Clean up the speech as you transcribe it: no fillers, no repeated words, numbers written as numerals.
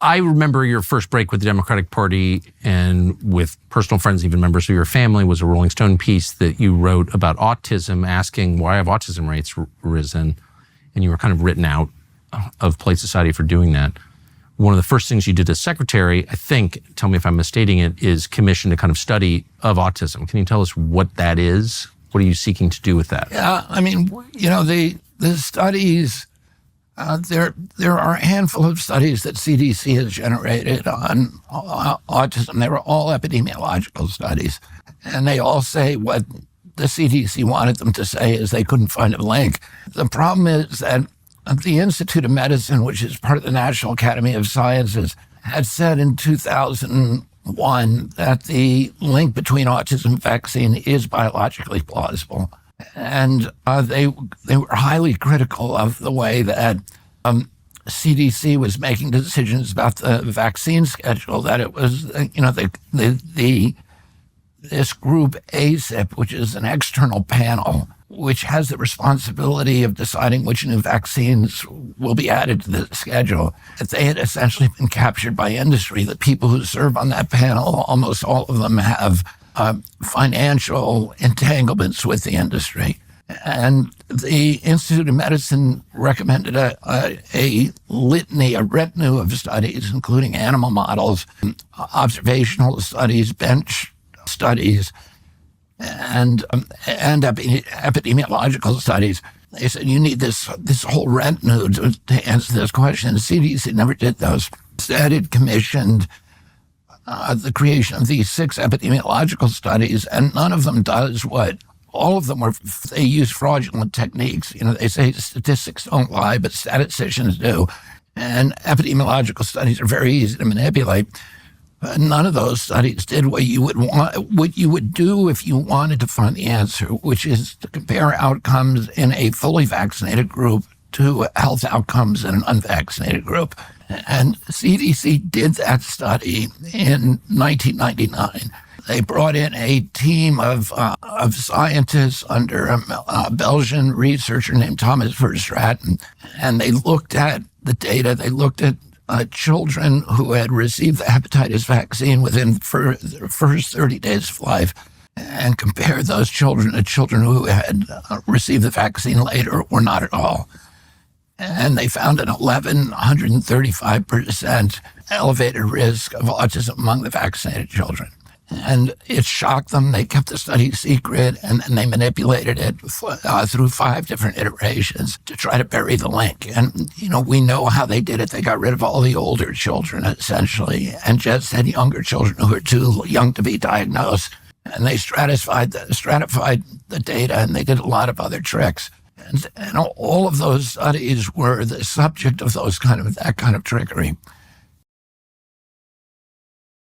I remember your first break with the Democratic Party and with personal friends, even members of your family, was a Rolling Stone piece that you wrote about autism, asking why have autism rates risen? And you were kind of written out of Polite Society for doing that. One of the first things you did as secretary, I think, tell me if I'm misstating it, is commission a kind of study of autism. Can you tell us what that is? What are you seeking to do with that? Yeah, I mean, the studies, there are a handful of studies that CDC has generated on autism. They were all epidemiological studies. And they all say what the CDC wanted them to say is they couldn't find a link. The problem is that the Institute of Medicine, which is part of the National Academy of Sciences, had said in 2001 that the link between autism and vaccine is biologically plausible. And they were highly critical of the way that CDC was making decisions about the vaccine schedule, that it was, this group ACIP, which is an external panel, which has the responsibility of deciding which new vaccines will be added to the schedule, that they had essentially been captured by industry. The people who serve on that panel, almost all of them have financial entanglements with the industry. And the Institute of Medicine recommended a retinue of studies, including animal models, observational studies, bench studies, and epidemiological studies. They said, you need this whole retinue to answer this question. The CDC never did those. Instead, it commissioned the creation of these 6 epidemiological studies, and none of them does what all of them were. They use fraudulent techniques. They say statistics don't lie, but statisticians do. And epidemiological studies are very easy to manipulate. But none of those studies did what you would do if you wanted to find the answer, which is to compare outcomes in a fully vaccinated group to health outcomes in an unvaccinated group. And CDC did that study in 1999. They brought in a team of scientists under a Belgian researcher named Thomas Verstraeten, and they looked at the data. They looked at children who had received the hepatitis vaccine within the first 30 days of life, and compared those children to children who had received the vaccine later or not at all. And they found an 135% elevated risk of autism among the vaccinated children. And it shocked them. They kept the study secret, and then they manipulated it through 5 different iterations to try to bury the link. And, we know how they did it. They got rid of all the older children, essentially, and just had younger children who were too young to be diagnosed. And they stratified the data, and they did a lot of other tricks. And all of those studies were the subject of that kind of trickery.